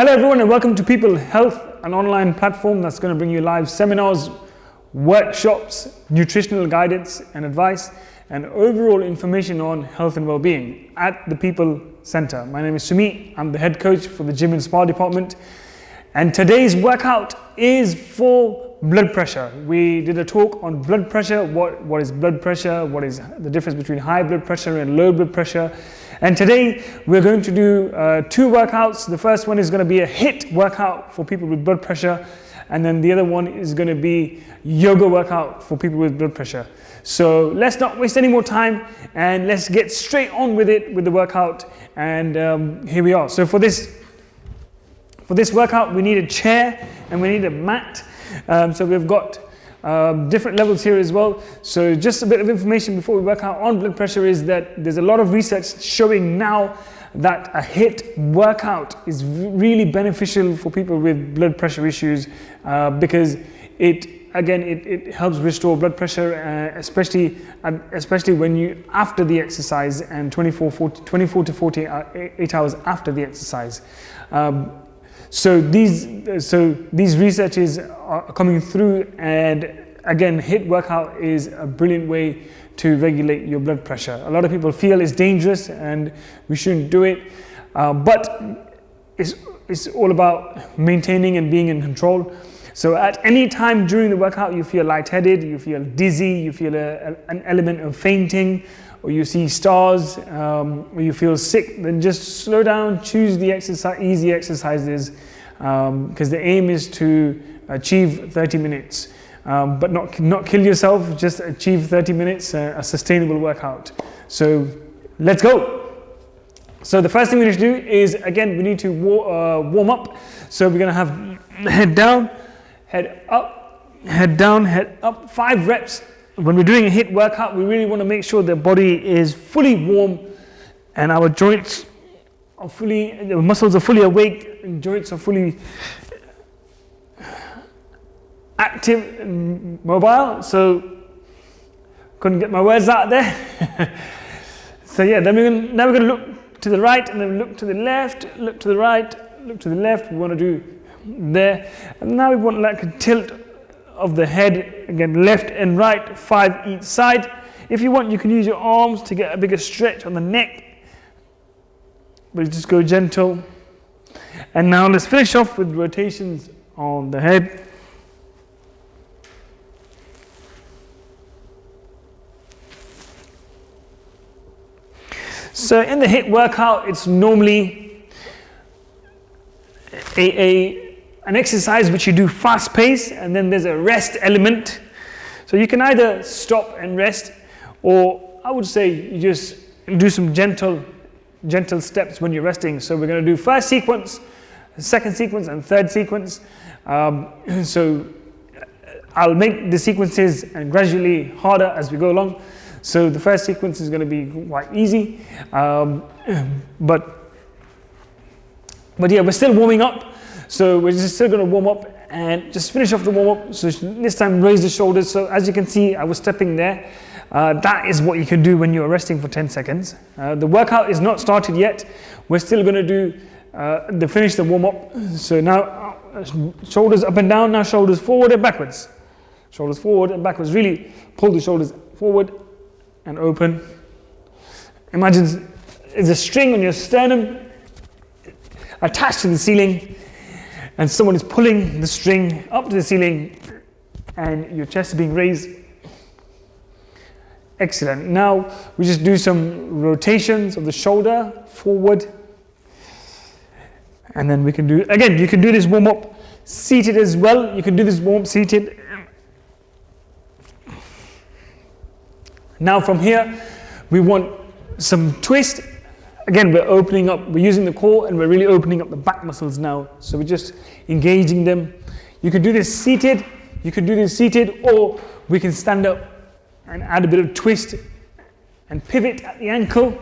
Hello everyone and welcome to Peepul Health, an online platform that's going to bring you live seminars, workshops, nutritional guidance and advice, and overall information on health and well-being at the Peepul Center. My name is Sumit, I'm the head coach for the gym and spa department, and today's workout is for blood pressure. We did a talk on blood pressure, what is blood pressure, what is the difference between high blood pressure and low blood pressure. And today we're going to do two workouts. The first one is going to be a HIIT workout for people with blood pressure, and then the other one is going to be yoga workout for people with blood pressure. So let's not waste any more time and let's get straight on with it, with the workout. And here we are. So for this workout we need a chair and we need a mat. So we've got different levels here as well. So just a bit of information before we work out on blood pressure is that there's a lot of research showing now that a HIIT workout is really beneficial for people with blood pressure issues because it helps restore blood pressure, especially when you after the exercise and 24 to 48 hours after the exercise. So these researches are coming through, and again, HIIT workout is a brilliant way to regulate your blood pressure. A lot of people feel it's dangerous and we shouldn't do it, but it's all about maintaining and being in control. So at any time during the workout you feel lightheaded, you feel dizzy, you feel an element of fainting, or you see stars, or you feel sick, then just slow down, choose the easy exercises, because the aim is to achieve 30 minutes, but not kill yourself, just achieve 30 minutes, a sustainable workout. So let's go. So the first thing we need to do is, again, we need to warm up. So we're going to have head down, head up, head down, head up, 5 reps. When we're doing a HIIT workout, we really want to make sure the body is fully warm and our joints are the muscles are fully awake and joints are fully active and mobile. So, couldn't get my words out there. So yeah, then now we're going to look to the right and then look to the left, look to the right, look to the left. We want to do there. And now we want like a tilt of the head, again, left and right, 5 each side. If you want, you can use your arms to get a bigger stretch on the neck, but just go gentle. And now let's finish off with rotations on the head. So in the HIIT workout, it's normally an exercise which you do fast pace, and then there's a rest element. So you can either stop and rest, or I would say you just do some gentle steps when you're resting. So we're going to do first sequence, second sequence, and third sequence. So I'll make the sequences and gradually harder as we go along. So the first sequence is going to be quite easy, but yeah, we're still warming up. So we're just still going to warm up and just finish off the warm up. So this time raise the shoulders. So as you can see, I was stepping there. That is what you can do when you're resting for 10 seconds. The workout is not started yet. We're still going to do finish the warm up. So now shoulders up and down, now shoulders forward and backwards. Shoulders forward and backwards. Really pull the shoulders forward and open. Imagine there's a string on your sternum attached to the ceiling, and someone is pulling the string up to the ceiling and your chest is being raised. Excellent. Now we just do some rotations of the shoulder forward, and then we can do, again, you can do this warm up seated as well. You can do this warm up seated. Now from here we want some twist. Again, we're opening up, we're using the core and we're really opening up the back muscles now. So we're just engaging them. You can do this seated, or we can stand up and add a bit of twist and pivot at the ankle.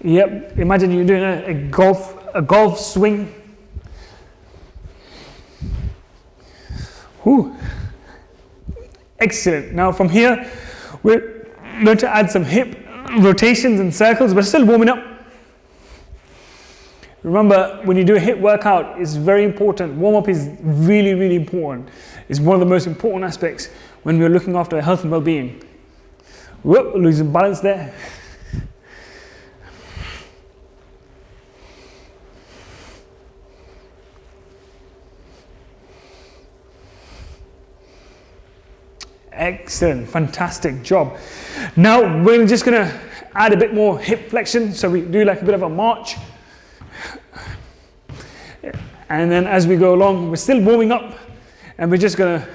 Yep, imagine you're doing a golf swing. Whew. Excellent. Now from here, we're going to add some hip rotations and circles, but still warming up. Remember, when you do a HIIT workout, it's very important. Warm-up is really, really important. It's one of the most important aspects when we're looking after health and well-being. Whoop, losing balance there. Excellent, fantastic job. Now we're just gonna add a bit more hip flexion, so we do like a bit of a march. And then as we go along, we're still warming up, and we're just gonna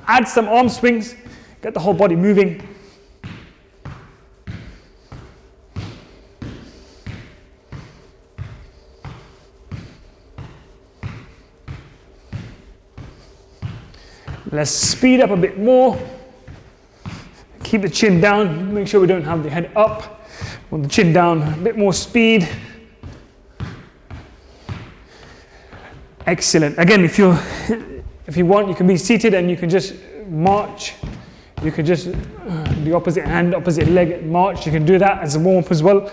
add some arm swings, get the whole body moving. Let's speed up a bit more. Keep the chin down, make sure we don't have the head up. Want the chin down, a bit more speed. Excellent. Again, if you want, you can be seated and you can just march. You can just the opposite hand, opposite leg march. You can do that as a warm-up as well.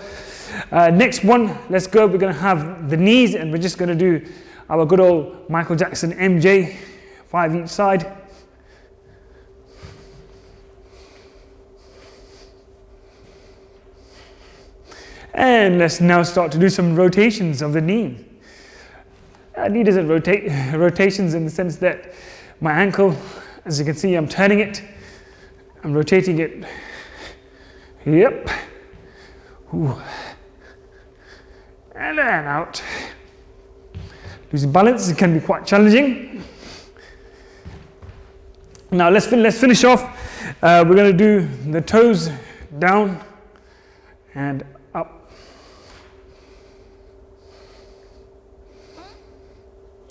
Next one, let's go. We're going to have the knees, and we're just going to do our good old Michael Jackson MJ, 5 each side. And let's now start to do some rotations of the knee. Knee doesn't rotate, rotations in the sense that my ankle, as you can see, I'm turning it, I'm rotating it. Yep. Ooh. And then out. Losing balance, it can be quite challenging. Now let's finish off. We're going to do the toes down and up.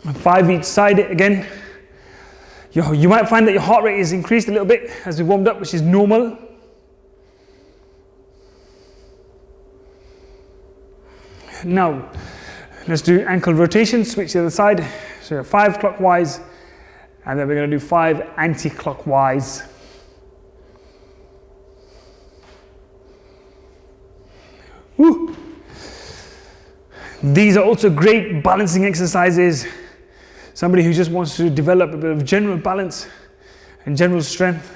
5 each side again. You might find that your heart rate is increased a little bit as we warmed up, which is normal. Now, let's do ankle rotation, switch to the other side. So 5 clockwise, and then we're going to do 5 anti-clockwise. Woo. These are also great balancing exercises. Somebody who just wants to develop a bit of general balance and general strength.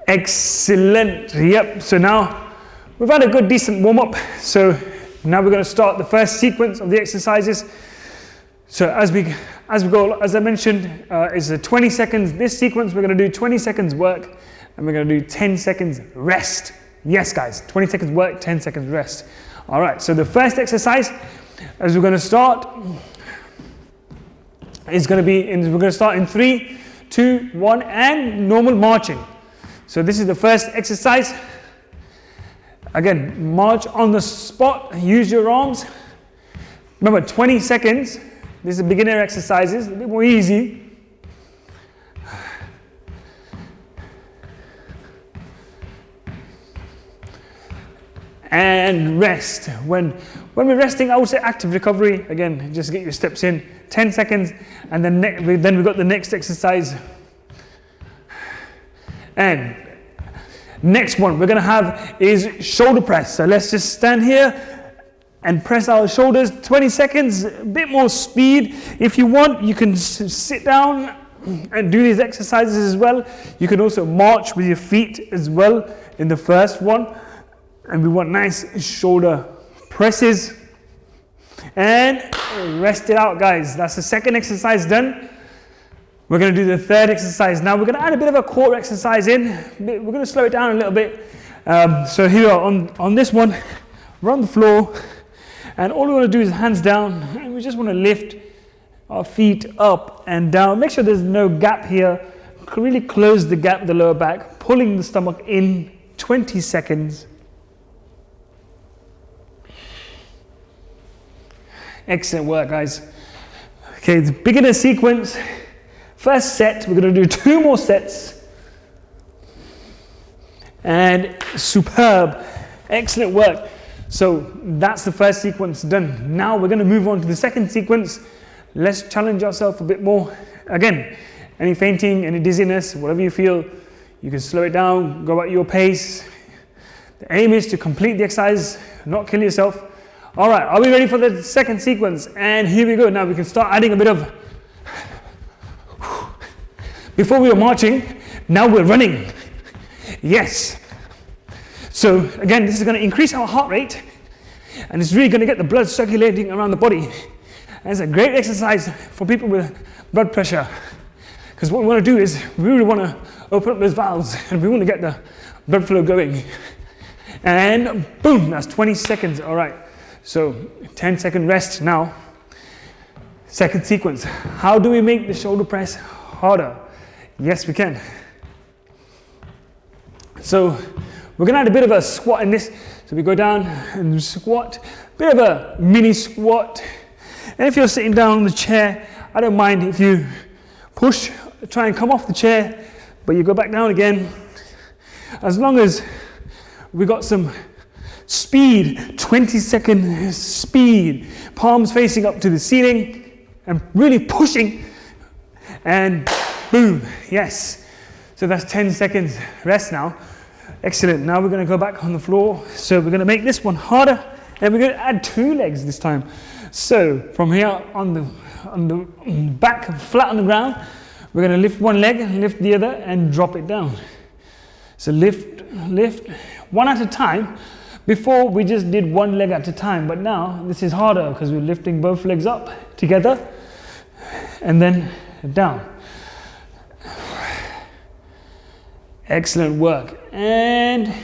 Excellent. Yep. So now we've had a good decent warm up. So now we're going to start the first sequence of the exercises. So as we go, as I mentioned, it's a 20 seconds. This sequence we're going to do 20 seconds work, and we're going to do 10 seconds rest. Yes, guys, 20 seconds work, 10 seconds rest. All right, so the first exercise, as we're going to start, is going to be, we're going to start in 3, 2, 1, and normal marching. So this is the first exercise. Again, march on the spot, use your arms. Remember, 20 seconds. This is a beginner exercises, a bit more easy. And rest. When we're resting, I would say active recovery. Again, just get your steps in. 10 seconds, and then we've got the next exercise. And next one we're going to have is shoulder press. So let's just stand here and press our shoulders. 20 seconds, a bit more speed. If you want, you can sit down and do these exercises as well. You can also march with your feet as well in the first one. And we want nice shoulder presses. And rest it out, guys. That's the second exercise done. We're going to do the third exercise. Now we're going to add a bit of a core exercise in. We're going to slow it down a little bit. So here on this one, we're on the floor. And all we want to do is hands down. And we just want to lift our feet up and down. Make sure there's no gap here. Really close the gap with the lower back. Pulling the stomach in. 20 seconds. Excellent work, guys. Okay, the beginner sequence. First set, we're going to do 2 more sets. And superb. Excellent work. So that's the first sequence done. Now we're going to move on to the second sequence. Let's challenge ourselves a bit more. Again, any fainting, any dizziness, whatever you feel, you can slow it down, go at your pace. The aim is to complete the exercise, not kill yourself. All right, are we ready for the second sequence? And here we go. Now we can start adding a bit of, before we were marching, now we're running. Yes. So again, this is going to increase our heart rate, and it's really going to get the blood circulating around the body. And it's a great exercise for people with blood pressure, because what we want to do is we really want to open up those valves and we want to get the blood flow going. And boom, that's 20 seconds. All right, so 10-second rest now. Second sequence. How do we make the shoulder press harder? Yes, we can. So we're going to add a bit of a squat in this. So we go down and squat, bit of a mini squat. And if you're sitting down on the chair, I don't mind if you push, try and come off the chair, but you go back down again. As long as we got some speed, 20-second speed, palms facing up to the ceiling and really pushing, and boom, yes. So that's 10 seconds rest now. Excellent. Now we're going to go back on the floor. So we're going to make this one harder, and we're going to add 2 legs this time. So from here on the back, flat on the ground, we're going to lift one leg, lift the other, and drop it down. So lift, one at a time. Before we just did one leg at a time, but now this is harder because we're lifting both legs up together and then down. Excellent work. And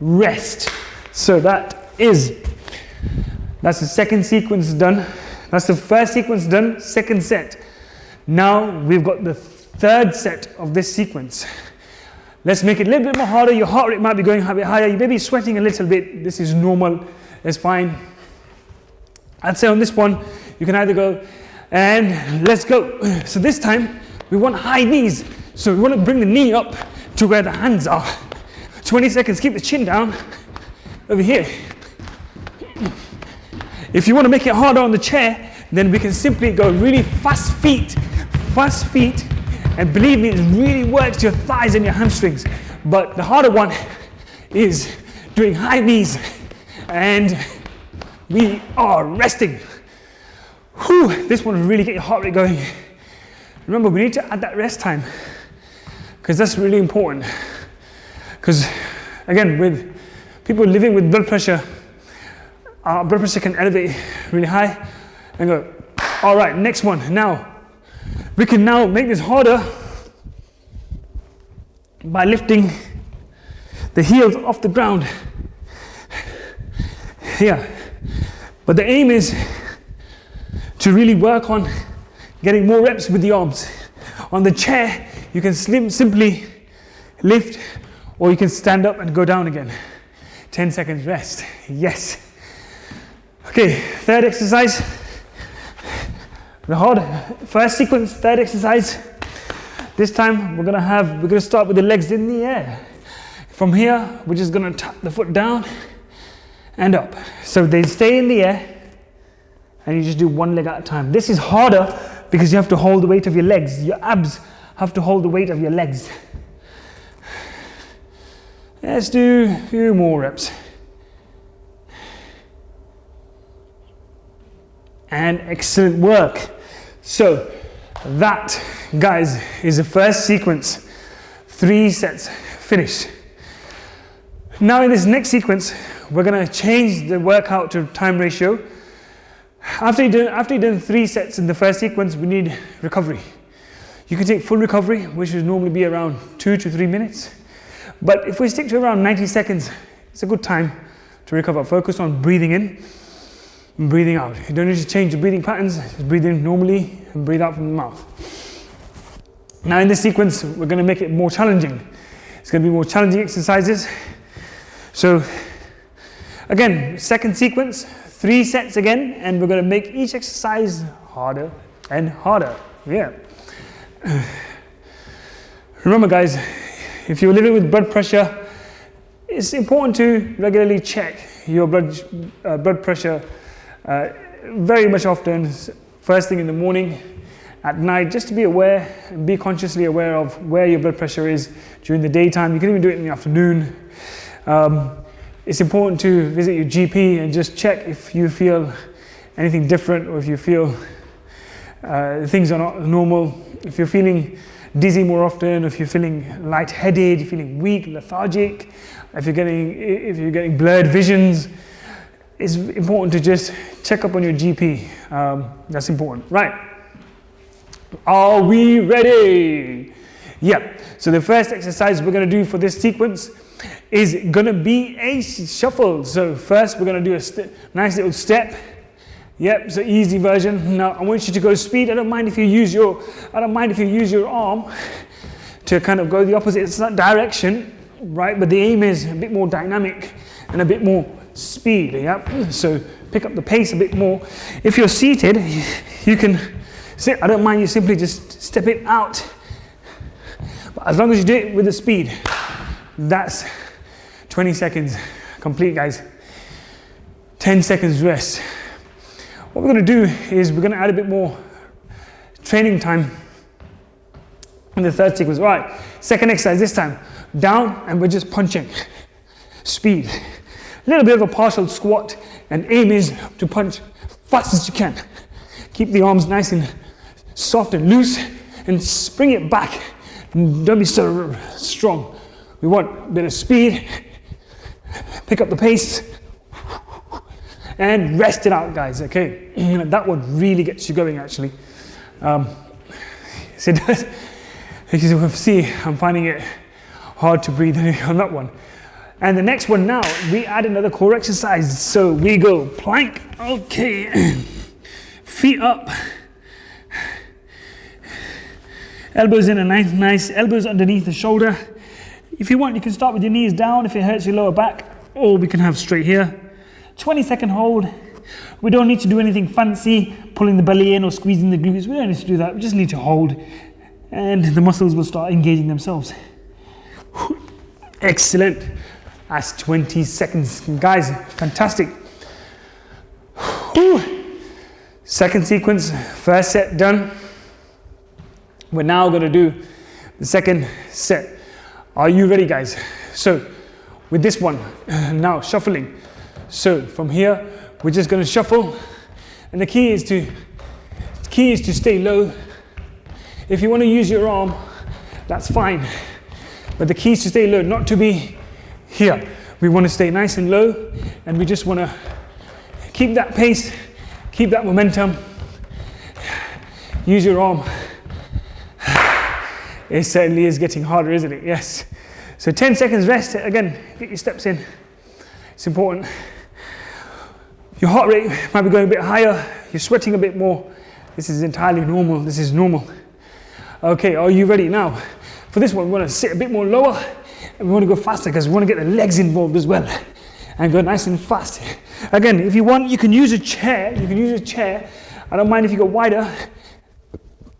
rest. So that's the second sequence done. That's the first sequence done, second set. Now we've got the third set of this sequence. Let's make it a little bit more harder. Your heart rate might be going a bit higher. You may be sweating a little bit. This is normal. It's fine. I'd say on this one, you can either go and let's go. So this time, we want high knees. So we want to bring the knee up to where the hands are. 20 seconds, keep the chin down over here. If you want to make it harder on the chair, then we can simply go really fast feet, and believe me, it really works your thighs and your hamstrings. But the harder one is doing high knees, and we are resting. Whew, this one will really get your heart rate going. Remember, we need to add that rest time, because that's really important. Because again, with people living with blood pressure, our blood pressure can elevate really high and go, all right, next one. Now, we can now make this harder by lifting the heels off the ground. Here. But the aim is to really work on getting more reps with the arms. On the chair, you can simply lift, or you can stand up and go down again. 10 seconds rest. Yes. Okay, third exercise. The hard first sequence, third exercise. This time we're gonna start with the legs in the air. From here, we're just gonna tap the foot down and up. So they stay in the air, and you just do one leg at a time. This is harder because you have to hold the weight of your legs. Your abs have to hold the weight of your legs. Let's do a few more reps. And excellent work. So that, guys, is the first sequence. 3 sets finished. Now in this next sequence, we're going to change the workout to time ratio. After you've done 3 sets in the first sequence, we need recovery. You can take full recovery, which would normally be around 2 to 3 minutes. But if we stick to around 90 seconds, it's a good time to recover. Focus on breathing in and breathing out. You don't need to change the breathing patterns. Just breathe in normally and breathe out from the mouth. Now in this sequence, we're going to make it more challenging. It's going to be more challenging exercises. So again, second sequence, 3 sets again, and we're going to make each exercise harder and harder. Yeah. Remember guys, if you're living with blood pressure, it's important to regularly check your blood pressure very much often, first thing in the morning, at night, just to be aware and be consciously aware of where your blood pressure is during the daytime. You can even do it in the afternoon. it's important to visit your GP and just check if you feel anything different, or if you feel things are not normal. If you're feeling dizzy more often, if you're feeling lightheaded, you're feeling weak, lethargic, if you're getting blurred visions, it's important to just check up on your GP. That's important. Right. Are we ready? Yeah. So the first exercise we're going to do for this sequence is going to be a shuffle. So first we're going to do a nice little step. Yep, so easy version. Now I want you to go speed. I don't mind if you use your arm to kind of go the opposite direction, right? But the aim is a bit more dynamic and a bit more speed. Yeah. So pick up the pace a bit more. If you're seated, you can sit. I don't mind you simply just step it out. But as long as you do it with the speed, that's 20 seconds complete, guys. 10 seconds rest. What we're going to do is we're going to add a bit more training time in the third sequence. All right, second exercise this time. Down, and we're just punching. Speed. A little bit of a partial squat, and aim is to punch fast as you can. Keep the arms nice and soft and loose, and spring it back. Don't be so strong. We want a bit of speed. Pick up the pace. And rest it out, guys, okay? That one really gets you going, actually. So as you can see, I'm finding it hard to breathe on that one. And the next one now, we add another core exercise. So we go plank, okay. Feet up. Elbows in a nice elbows underneath the shoulder. If you want, you can start with your knees down if it hurts your lower back, or we can have straight here. 20-second hold. We don't need to do anything fancy, pulling the belly in or squeezing the glutes. We don't need to do that. We just need to hold, and the muscles will start engaging themselves. Excellent. That's 20 seconds. Guys, fantastic. Second sequence, first set done. We're now going to do the second set. Are you ready, guys? So with this one, now shuffling. So from here, we're just going to shuffle, and the key is to stay low. If you want to use your arm, that's fine, but the key is to stay low, not to be here. We want to stay nice and low, and we just want to keep that pace, keep that momentum. Use your arm. It certainly is getting harder, isn't it? Yes. So 10 seconds rest. Again, get your steps in. It's important. Your heart rate might be going a bit higher. You're sweating a bit more. This is entirely normal. This is normal. Okay, are you ready now? For this one, we want to sit a bit more lower, and we want to go faster because we want to get the legs involved as well, and go nice and fast. Again, if you want, you can use a chair. You can use a chair. I don't mind if you go wider,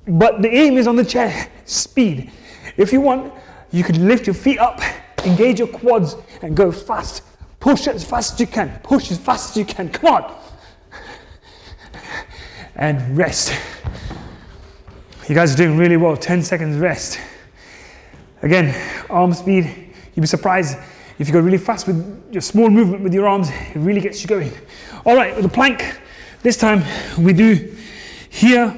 but the aim is on the chair. Speed. If you want, you can lift your feet up, engage your quads, and go fast. Push as fast as you can. Push as fast as you can. Come on. And rest. You guys are doing really well. 10 seconds rest. Again, arm speed. You'd be surprised if you go really fast with your small movement with your arms. It really gets you going. All right, with the plank, this time we do here,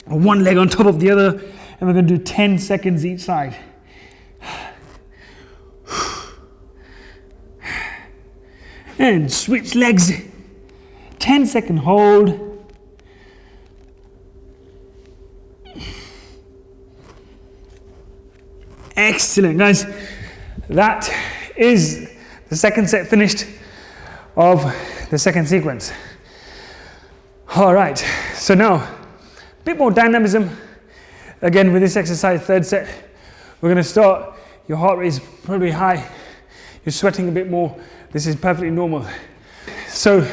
one leg on top of the other, and we're going to do 10 seconds each side. And switch legs. 10-second hold. Excellent, guys. That is the second set finished of the second sequence. All right, so now a bit more dynamism. Again, with this exercise, third set, we're going to start. Your heart rate is probably high. You're sweating a bit more. This is perfectly normal. So,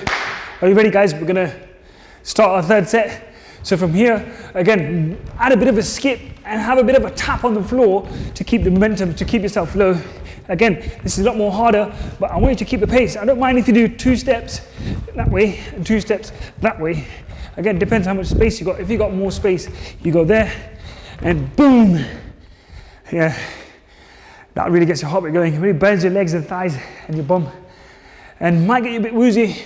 are you ready, guys? We're going to start our third set. So from here, again, add a bit of a skip and have a bit of a tap on the floor to keep the momentum, to keep yourself low. Again, this is a lot more harder, but I want you to keep the pace. I don't mind if you do 2 steps that way and 2 steps that way. Again, depends how much space you got. If you got more space, you go there and boom. Yeah. That really gets your heart rate going. It really burns your legs and thighs and your bum. And might get you a bit woozy.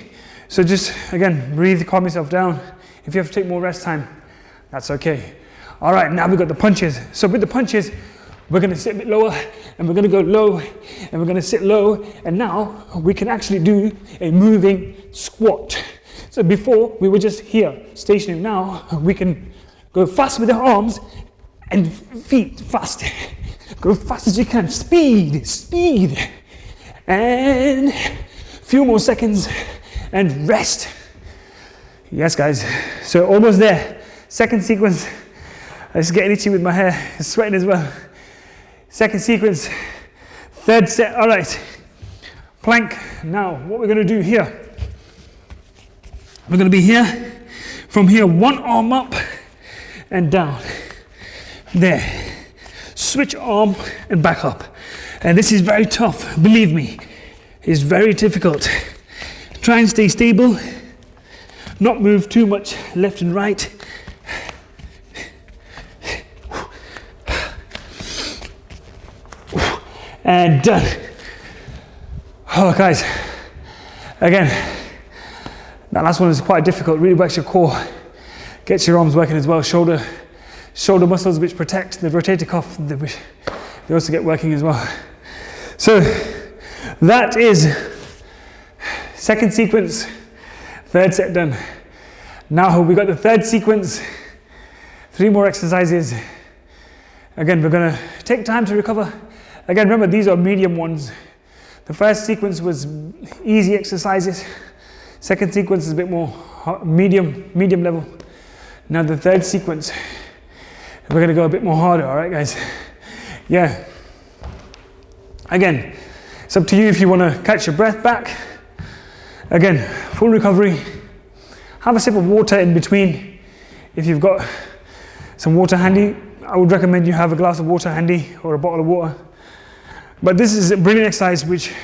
So just, again, breathe, calm yourself down. If you have to take more rest time, that's okay. All right, now we've got the punches. So with the punches, we're gonna sit a bit lower, and we're gonna go low, and we're gonna sit low, and now we can actually do a moving squat. So before, we were just here, stationary. Now, we can go fast with the arms and feet fast. Go fast as you can, speed, speed. And a few more seconds, and rest. Yes, guys, so almost there. Second sequence, it's getting itchy with my hair, it's sweating as well. Second sequence, third set, all right. Plank, now what we're gonna do here, we're gonna be here, from here, one arm up and down. There, switch arm and back up. And this is very tough, believe me, it's very difficult. Try and stay stable, not move too much left and right. And done. Oh, guys, again, that last one is quite difficult. Really works your core, gets your arms working as well. Shoulder muscles which protect the rotator cuff, they also get working as well. So that is second sequence, third set done. Now we got the third sequence, 3 more exercises. Again, we're gonna take time to recover. Again, remember, these are medium ones. The first sequence was easy exercises. Second sequence is a bit more medium level. Now the third sequence, we're gonna go a bit more harder, all right, guys? Yeah. Again, it's up to you if you wanna catch your breath back. Again, full recovery. Have a sip of water in between. If you've got some water handy, I would recommend you have a glass of water handy or a bottle of water. But this is a brilliant exercise which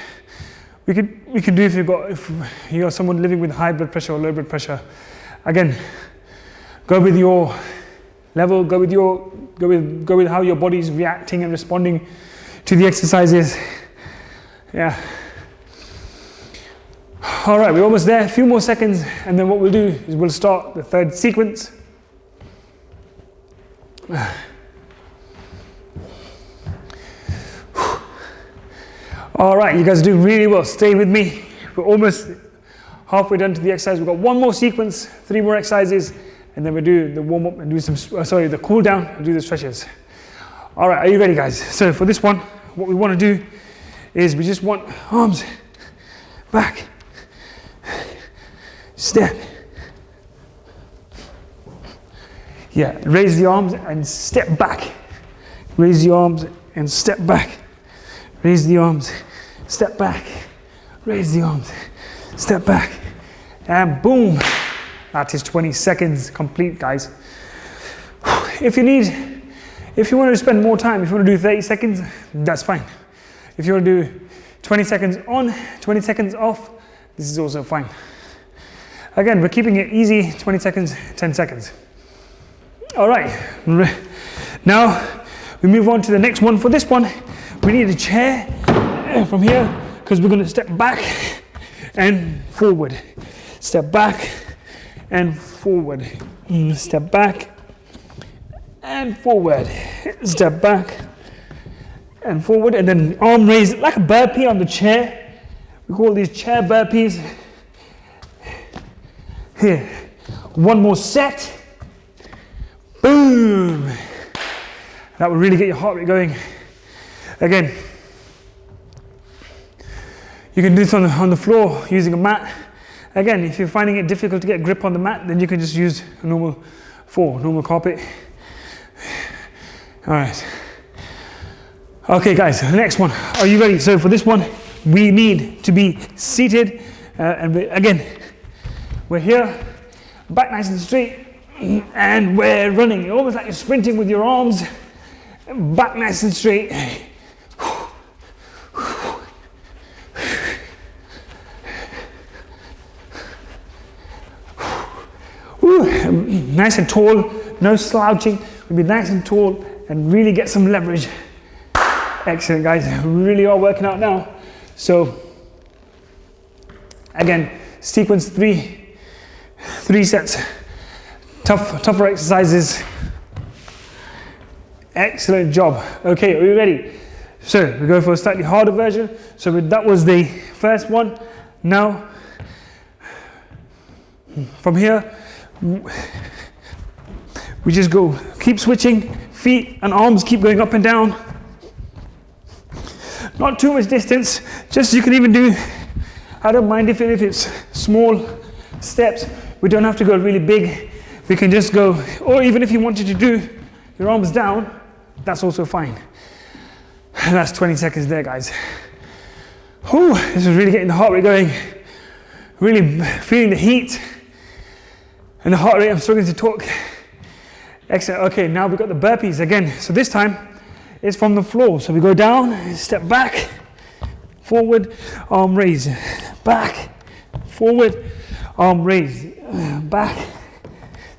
we can do if you're someone living with high blood pressure or low blood pressure. Again, go with your level, go with how your body's reacting and responding to the exercises. Yeah. All right, we're almost there. A few more seconds, and then what we'll do is we'll start the third sequence. All right, you guys are doing really well. Stay with me. We're almost halfway done to the exercise. We've got 1 more sequence, 3 more exercises, and then we'll do the warm up and do the cool down and do the stretches. All right, are you ready, guys? So for this one, what we want to do is we just want arms back, step. Yeah, raise the arms and step back. Raise the arms and step back. Raise the arms, step back. Raise the arms, step back. And boom. That is 20 seconds complete, guys. If you want to spend more time, if you want to do 30 seconds, that's fine. If you want to do 20 seconds on, 20 seconds off, this is also fine. Again, we're keeping it easy, 20 seconds, 10 seconds. All right, now we move on to the next one. For this one, we need a chair from here because we're going to step back and forward. Step back and forward. Step back and forward. Step back and forward, and then arm raised like a burpee on the chair. We call these chair burpees. Here, 1 more set. Boom. That will really get your heart rate going. Again, you can do this on the floor using a mat. Again, if you're finding it difficult to get grip on the mat, then you can just use a normal carpet. All right. Okay, guys, the next one. Are you ready? So for this one, we need to be seated. Again, we're here, back nice and straight, and we're running. Almost like you're sprinting with your arms, back nice and straight. Nice and tall, no slouching. We'll be nice and tall and really get some leverage. Excellent, guys. We really are working out now. So again, sequence three sets, tougher exercises. Excellent job. Okay, are you ready? So we go for a slightly harder version. So that was the first one. Now from here we just go, keep switching, feet and arms keep going up and down. Not too much distance, just you can even do, I don't mind if it's small steps. We don't have to go really big. We can just go, or even if you wanted to do your arms down, that's also fine. And that's 20 seconds there, guys. Whew, this is really getting the heart rate going. Really feeling the heat and the heart rate. I'm struggling to talk. Excellent. Okay, now we've got the burpees again. So this time it's from the floor. So we go down, step back, forward, arm raise, back, forward, arm raise, back,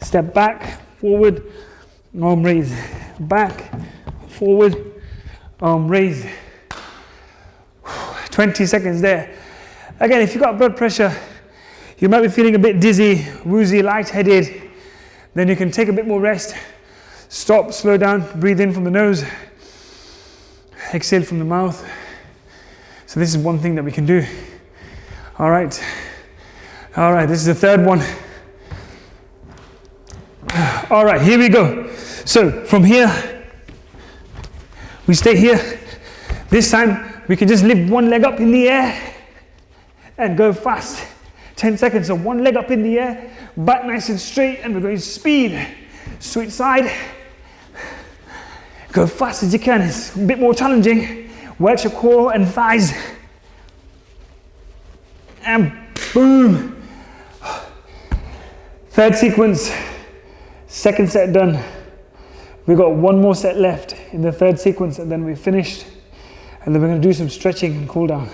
step back, forward, arm raise, back, forward, arm raise. 20 seconds there. Again, if you've got blood pressure, you might be feeling a bit dizzy, woozy, lightheaded, then you can take a bit more rest. Stop, slow down, breathe in from the nose, exhale from the mouth. So this is one thing that we can do. All right, this is the third one. All right, here we go. So from here, we stay here. This time, we can just lift one leg up in the air and go fast. 10 seconds, so one leg up in the air, back nice and straight, and we're going speed. Switch side. Go fast as you can. It's a bit more challenging. Work your core and thighs. And boom. Third sequence, second set done. We've got one more set left in the third sequence, and then we're finished. And then we're going to do some stretching and cool down.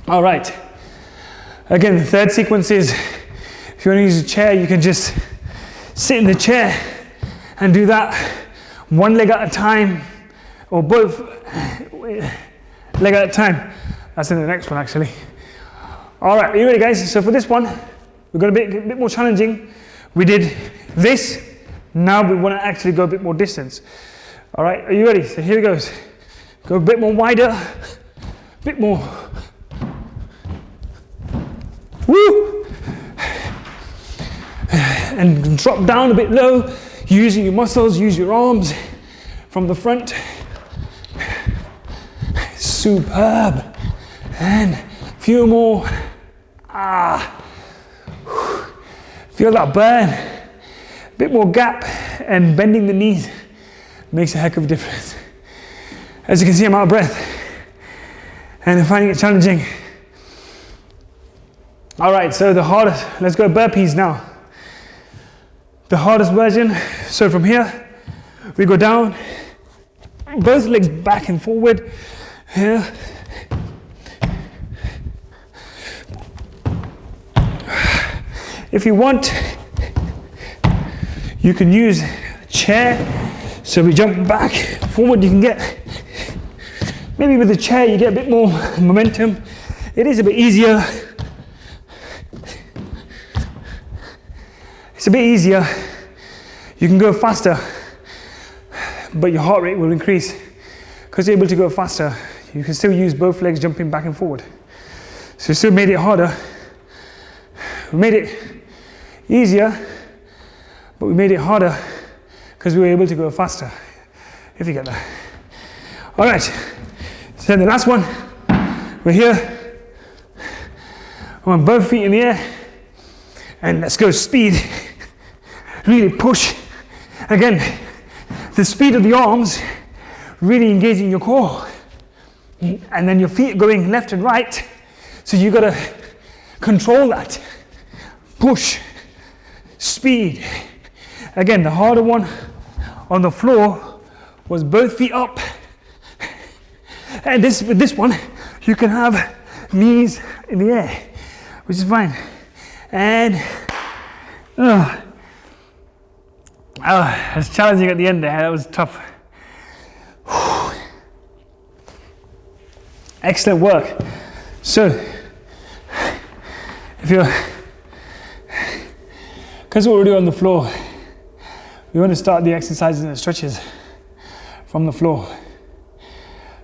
All right. Again, the third sequence is, if you want to use a chair, you can just sit in the chair and do that one leg at a time, or both leg at a time. That's in the next one, actually. All right, are you ready, guys? So for this one, we're going to be a bit more challenging. We did this. Now we want to actually go a bit more distance. All right, are you ready? So here it goes. Go a bit more wider, a bit more. Woo! And drop down a bit low, using your muscles, use your arms from the front. Superb. And a few more. Feel that burn. A bit more gap, and bending the knees makes a heck of a difference. As you can see, I'm out of breath and I'm finding it challenging. All right, so the hardest, let's go burpees now. The hardest version, so from here, we go down, both legs back and forward, here. If you want, you can use a chair, so we jump back, forward, you can get, maybe with the chair you get a bit more momentum. It is a bit easier. It's a bit easier. You can go faster, but your heart rate will increase. Because you're able to go faster, you can still use both legs jumping back and forward. So we still made it harder. We made it easier, but we made it harder because we were able to go faster, if you get that. All right, so the last one, we're here. I want both feet in the air, and let's go speed. Really push. Again, the speed of the arms, really engaging your core. And then your feet going left and right. So you gotta control that. Push, speed. Again, the harder one on the floor was both feet up. And with this one, you can have knees in the air, which is fine. And it's challenging at the end there. That was tough. Excellent work. So, because we're already on the floor, we want to start the exercises and the stretches from the floor.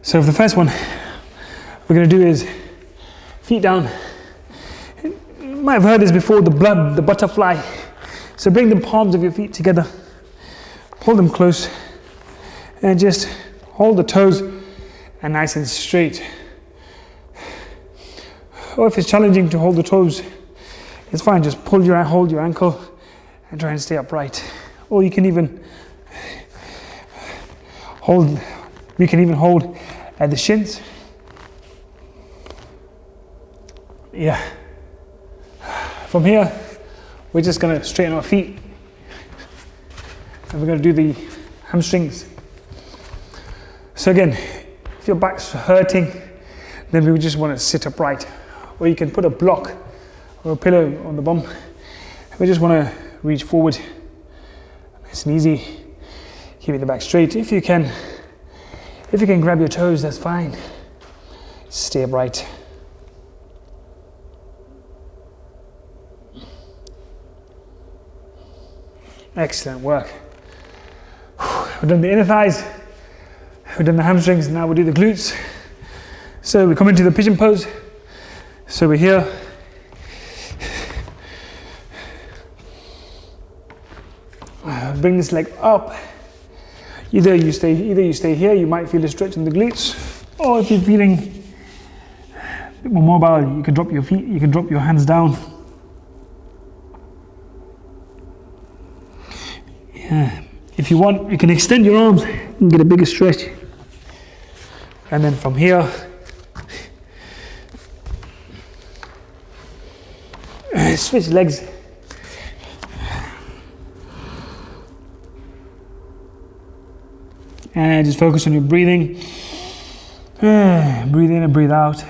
So for the first one, we're going to do is feet down. You might have heard this before, the butterfly. So bring the palms of your feet together, pull them close, and just hold the toes and nice and straight. Or if it's challenging to hold the toes, it's fine, just hold your ankle and try and stay upright. Or you can even hold at the shins. Yeah. From here, we're just going to straighten our feet. And we're going to do the hamstrings. So again, if your back's hurting, then we just want to sit upright. Or you can put a block or a pillow on the bum. We just want to reach forward. Nice and easy. Keeping the back straight. If you can grab your toes, that's fine. Stay upright. Excellent work. We've done the inner thighs, we've done the hamstrings, now we'll do the glutes. So we come into the pigeon pose. So we're here. Bring this leg up. Either you stay here, you might feel a stretch in the glutes, or if you're feeling a bit more mobile, you can drop your feet, you can drop your hands down. Yeah. If you want, you can extend your arms and get a bigger stretch. And then from here, switch legs. And just focus on your breathing. Breathe in and breathe out.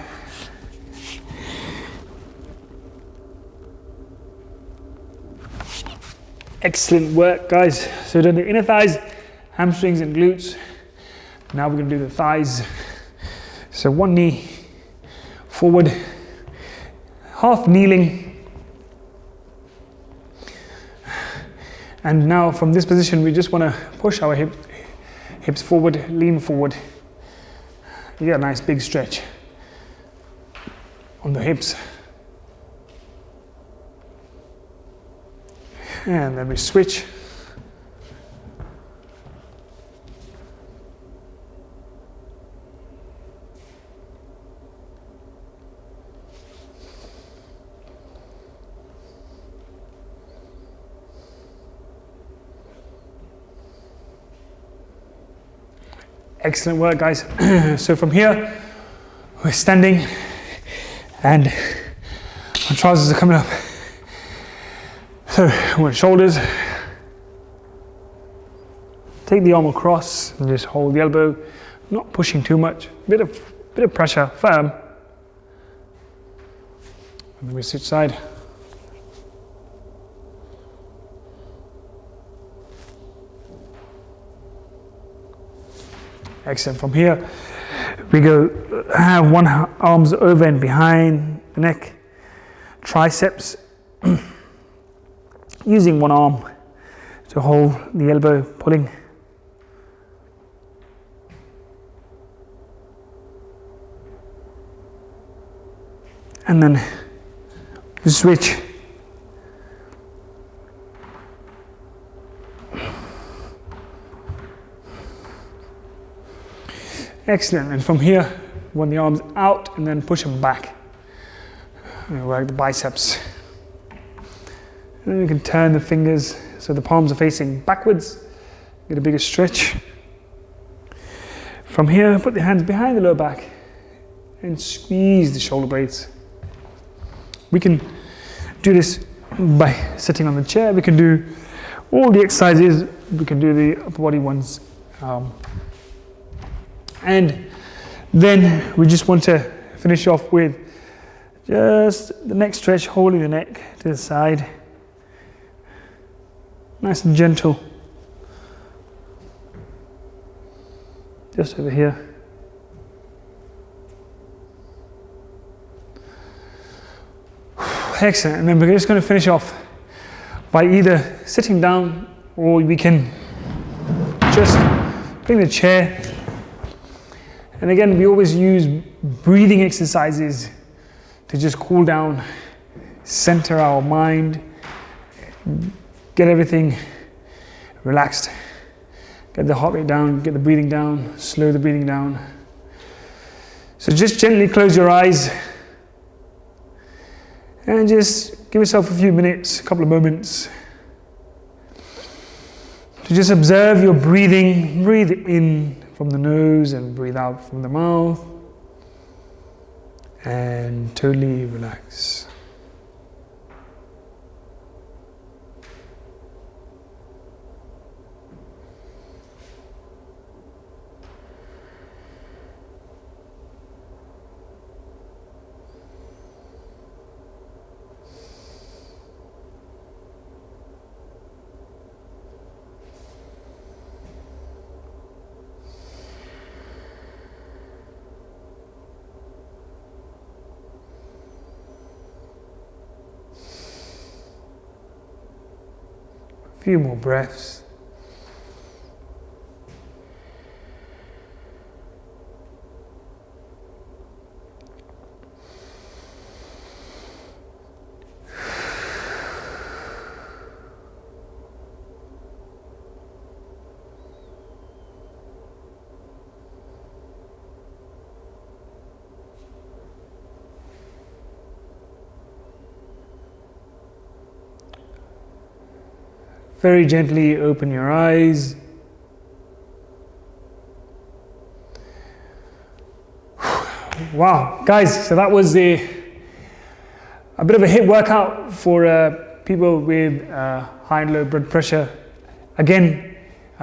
Excellent work, guys. So we've done the inner thighs, hamstrings and glutes. Now we're going to do the thighs. So one knee forward, half kneeling. And now from this position, we just want to push our hips forward, lean forward. You get a nice big stretch on the hips. And then we switch. Excellent work, guys. So from here, we're standing and our trousers are coming up. So with shoulders, take the arm across and just hold the elbow, not pushing too much, bit of pressure, firm. And then we switch side. Excellent. From here, we go have one arms over and behind the neck, triceps. Using one arm to hold the elbow, pulling. And then switch. Excellent. And from here, when the arms out and then push them back. And work the biceps. And then you can turn the fingers so the palms are facing backwards. Get a bigger stretch. From here, put the hands behind the lower back and squeeze the shoulder blades. We can do this by sitting on the chair. We can do all the exercises. We can do the upper body ones. And then we just want to finish off with just the neck stretch, holding the neck to the side. Nice and gentle. Just over here. Excellent. And then we're just going to finish off by either sitting down, or we can just bring the chair. And again, we always use breathing exercises to just cool down, center our mind, get everything relaxed, get the heart rate down, get the breathing down, slow the breathing down. So just gently close your eyes and just give yourself a few minutes, a couple of moments to just observe your breathing. Breathe in from the nose and breathe out from the mouth, and totally relax. Few more breaths. Very gently open your eyes. Wow, guys, so that was a bit of a hit workout for people with high and low blood pressure. Again,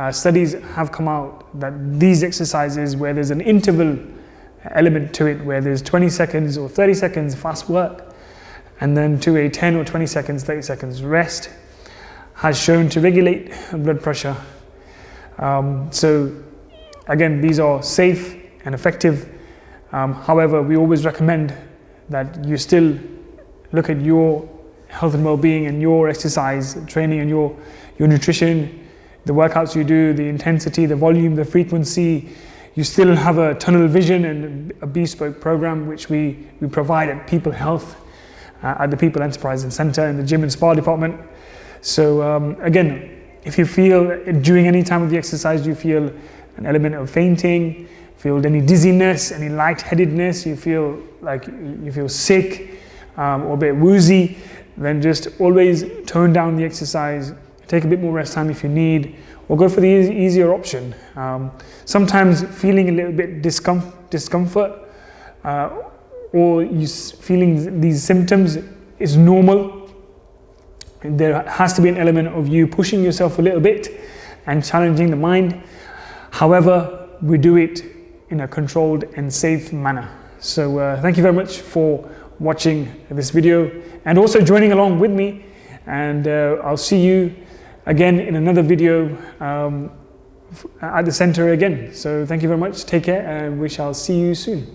studies have come out that these exercises, where there's an interval element to it, where there's 20 seconds or 30 seconds fast work, and then to a 10 or 20 seconds, 30 seconds rest, has shown to regulate blood pressure. So again, these are safe and effective. However, we always recommend that you still look at your health and well-being and your exercise training and your nutrition, the workouts you do, the intensity, the volume, the frequency. You still have a tunnel vision and a bespoke program which we provide at Peepul Health, at the Peepul Enterprise and Center in the gym and spa department. So again, if you feel during any time of the exercise you feel an element of fainting, feel any dizziness, any lightheadedness, you feel like you feel sick or a bit woozy, then just always tone down the exercise, take a bit more rest time if you need, or go for the easier option. Sometimes feeling a little bit discomfort or you feeling these symptoms is normal. There has to be an element of you pushing yourself a little bit and challenging the mind. However, we do it in a controlled and safe manner. So thank you very much for watching this video and also joining along with me. And I'll see you again in another video at the center again. So thank you very much. Take care, and we shall see you soon.